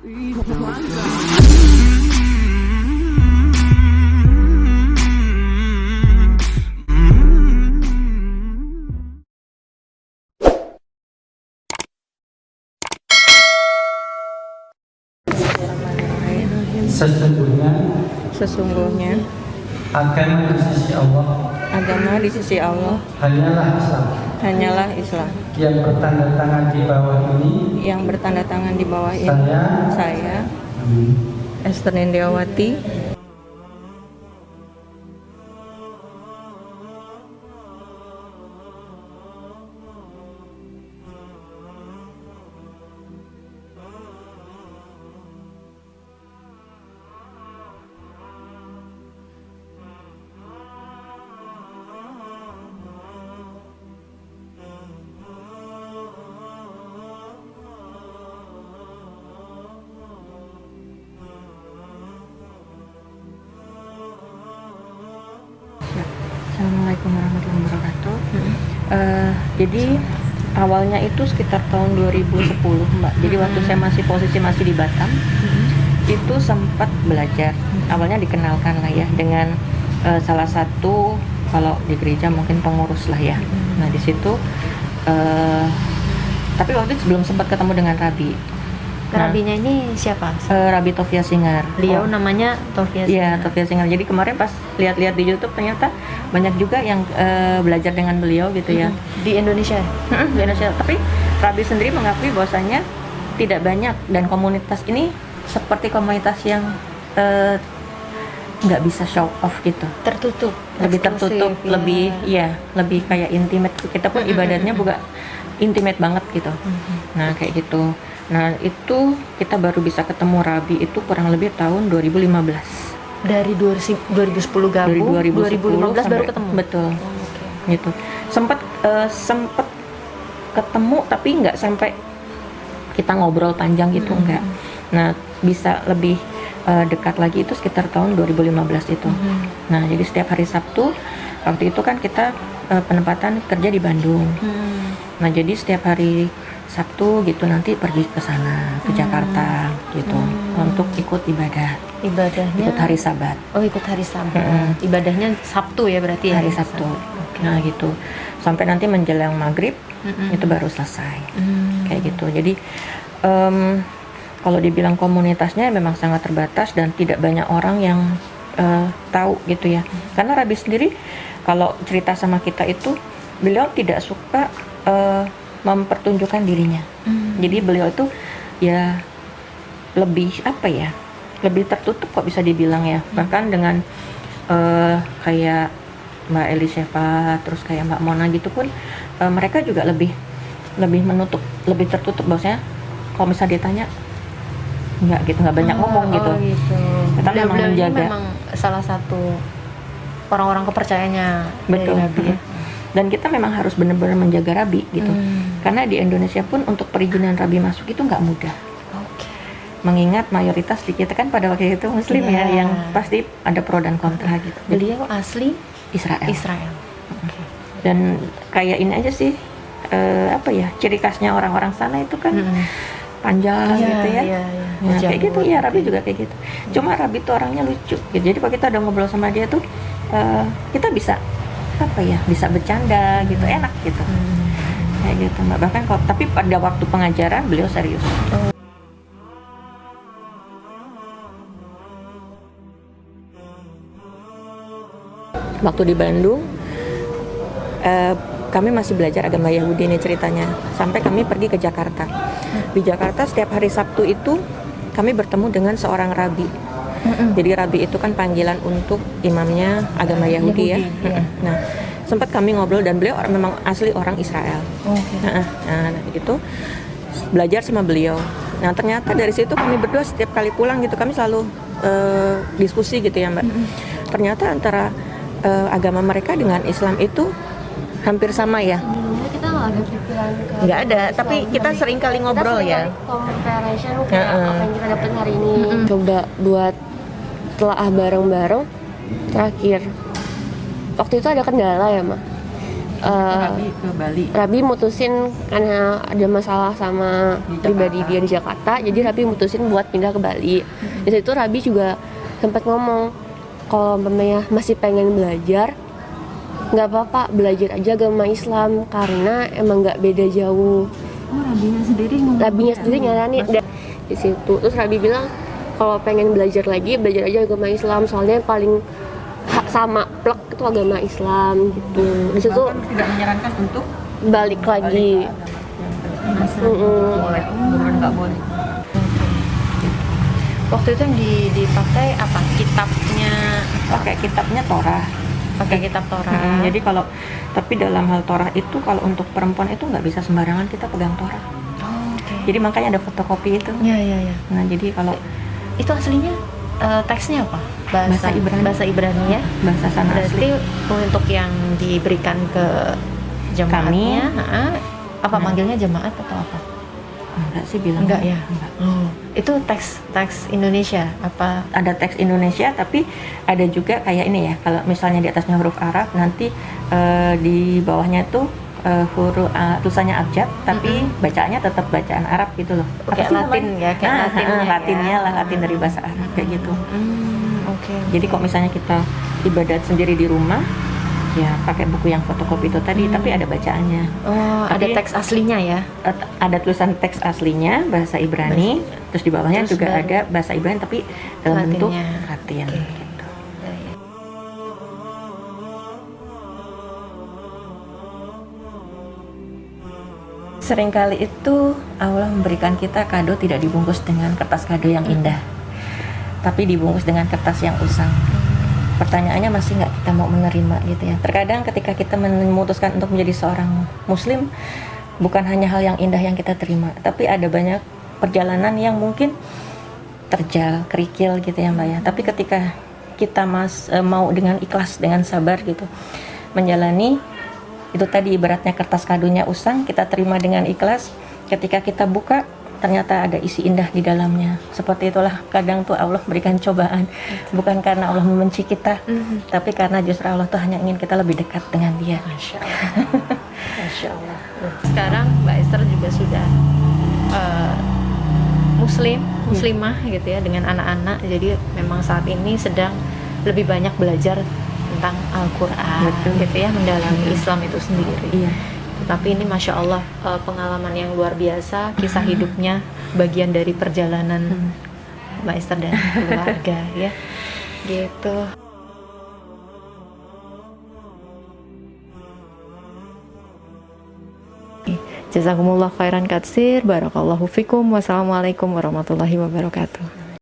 Sesungguhnya agama di sisi Allah hanyalah Islam yang bertanda tangan di bawah ini saya Esther Nindiawati Assalamualaikum warahmatullahi wabarakatuh. Jadi awalnya itu sekitar tahun 2010 Mbak. Jadi waktu saya masih di Batam, itu sempat belajar. Awalnya dikenalkan lah ya dengan salah satu, kalau di gereja mungkin pengurus lah ya. Nah di situ, tapi waktu itu belum sempat ketemu dengan Rabi. Rabinya ini siapa? Rabi Tovia Singar. Beliau namanya Tovia Singar. Iya, Tovia Singar. Jadi kemarin pas lihat-lihat di YouTube ternyata banyak juga yang belajar dengan beliau gitu ya. Di Indonesia? Di Indonesia. Tapi Rabi sendiri mengakui bahwasanya tidak banyak, dan komunitas ini seperti komunitas yang nggak bisa show off gitu. Tertutup. Lebih tertutup, ya. lebih kayak intimate. Kita pun ibadahnya juga intimate banget gitu. Nah kayak gitu. Nah itu kita baru bisa ketemu Rabi itu kurang lebih tahun 2015. Dari 2010 gabung, dari 2015 sampai, baru ketemu. Betul. Gitu. Sempat ketemu tapi nggak sampai kita ngobrol panjang gitu, enggak. Nah bisa lebih dekat lagi itu sekitar tahun 2015 itu. Nah jadi setiap hari Sabtu waktu itu kan kita penempatan kerja di Bandung. Nah jadi setiap hari Sabtu gitu nanti pergi ke sana, ke Jakarta gitu, untuk ikut ibadahnya ikut hari Sabat. Oh, ikut hari Sabat. Ibadahnya Sabtu ya berarti ya? Hari Sabtu. Okay. Nah gitu sampai nanti menjelang maghrib itu baru selesai. Kayak gitu. Jadi kalau dibilang komunitasnya memang sangat terbatas dan tidak banyak orang yang tahu gitu ya. Karena Rabi sendiri kalau cerita sama kita itu beliau tidak suka mempertunjukkan dirinya. Jadi beliau itu ya lebih lebih tertutup kok bisa dibilang ya. Bahkan dengan kayak Mbak Elisheva, terus kayak Mbak Mona gitu pun mereka juga lebih menutup, lebih tertutup. Bahwasanya kalau misalnya ditanya nggak banyak ngomong gitu. Gitu. Kita memang menjaga. Memang salah satu orang-orang kepercayaannya dari Rabi ya. Dan kita memang harus benar-benar menjaga Rabi gitu. Karena di Indonesia pun untuk perizinan Rabi masuk itu nggak mudah. Mengingat mayoritas di kita kan pada waktu itu Muslim ya, yang pasti ada pro dan kontra gitu. Beliau asli Israel. Dan kayak ini aja sih, ciri khasnya orang-orang sana itu kan panjang gitu ya. Nah, kayak gitu ya, Rabi juga kayak gitu. Cuma Rabi tuh orangnya lucu gitu. Jadi kalau kita udah ngobrol sama dia tuh kita bisa bisa bercanda gitu, enak gitu. Kayak gitu Mbak. Bahkan tapi pada waktu pengajaran beliau serius. Waktu di Bandung kami masih belajar agama Yahudi nih ceritanya, sampai kami pergi ke Jakarta. Di Jakarta setiap hari Sabtu itu kami bertemu dengan seorang rabi. Jadi rabi itu kan panggilan untuk imamnya agama Yahudi ya. Nah sempat kami ngobrol dan beliau memang asli orang Israel. Nah itu belajar sama beliau. Nah ternyata dari situ kami berdua setiap kali pulang gitu kami selalu diskusi gitu ya Mbak. Ternyata antara agama mereka dengan Islam itu hampir sama ya. Kita nggak ada pikiran nggak ada, tapi kita sering kali ngobrol ya. Comparison kayak apa yang kita dapat hari ini. Coba buat telaah bareng-bareng. Terakhir waktu itu ada kendala ya Ma? Rabi ke Bali. Rabi mutusin karena ada masalah sama pribadi dia di Jakarta, jadi Rabi mutusin buat pindah ke Bali. Di situ Rabi juga sempat ngomong kalau mamanya masih pengen belajar, nggak apa-apa, belajar aja agama Islam karena emang nggak beda jauh. Rabinya sendiri nyaranin di situ. Terus Rabi bilang kalau pengen belajar lagi, belajar aja agama Islam, soalnya yang paling sama plek itu agama Islam gitu. Di situ tidak menyarankan untuk balik lagi. nggak boleh. Waktu itu yang dipakai apa? Kitabnya, Pakai kitabnya Torah. pakai kitab Torah. Jadi kalau tapi dalam hal Torah itu kalau untuk perempuan itu nggak bisa sembarangan kita pegang Torah. Oh, oke. Jadi makanya ada fotokopi itu. Ya, ya, ya. Nah jadi kalau Itu aslinya teksnya apa? Bahasa Ibrani. Bahasa Ibrani ya. bahasa sana asli Berarti untuk yang diberikan ke jemaatnya, apa manggilnya jemaat atau apa? enggak sih bilang Enggak ya. enggak. Oh, itu teks Indonesia apa? Ada teks Indonesia tapi ada juga kayak ini ya, kalau misalnya di atasnya huruf Arab nanti di bawahnya tuh huruf tulisannya abjad tapi bacaannya tetap bacaan Arab gitu loh. Kayak sih Latin namanya? ya, kayak Latinnya ya. Latinnya lah, Latin dari bahasa Arab kayak gitu. Oke. Jadi kok misalnya kita ibadat sendiri di rumah ya pakai buku yang fotokopi itu tadi tapi ada bacaannya. Oh, ada Tapi- teks aslinya ya. Ada tulisan teks aslinya bahasa Ibrani, terus di bawahnya Terus juga baru- ada bahasa Ibrani tapi dalam bentuk Latinnya. Latin Oke. gitu. Seringkali itu Allah memberikan kita kado tidak dibungkus dengan kertas kado yang indah, tapi dibungkus dengan kertas yang usang. Pertanyaannya masih nggak kita mau menerima gitu ya. Terkadang ketika kita memutuskan untuk menjadi seorang muslim, bukan hanya hal yang indah yang kita terima, tapi ada banyak perjalanan yang mungkin terjal, kerikil gitu ya Mbak ya. Tapi ketika kita mau dengan ikhlas, dengan sabar gitu menjalani, itu tadi ibaratnya kertas kadonya usang, kita terima dengan ikhlas. Ketika kita buka, ternyata ada isi indah di dalamnya. Seperti itulah kadang tuh Allah berikan cobaan, bukan karena Allah membenci kita, tapi karena justru Allah tuh hanya ingin kita lebih dekat dengan Dia. Masya Allah. Masya Allah. Sekarang Mbak Esther juga sudah muslimah gitu ya, dengan anak-anak. Jadi memang saat ini sedang lebih banyak belajar tentang Al-Quran. Betul. Gitu ya, mendalami Islam itu sendiri. Iya. Tapi ini Masya Allah, pengalaman yang luar biasa, kisah hidupnya bagian dari perjalanan Mbak Esther dan keluarga ya, gitu. Jazakumullah khairan katsir, barakallahu fikum, wassalamualaikum warahmatullahi wabarakatuh.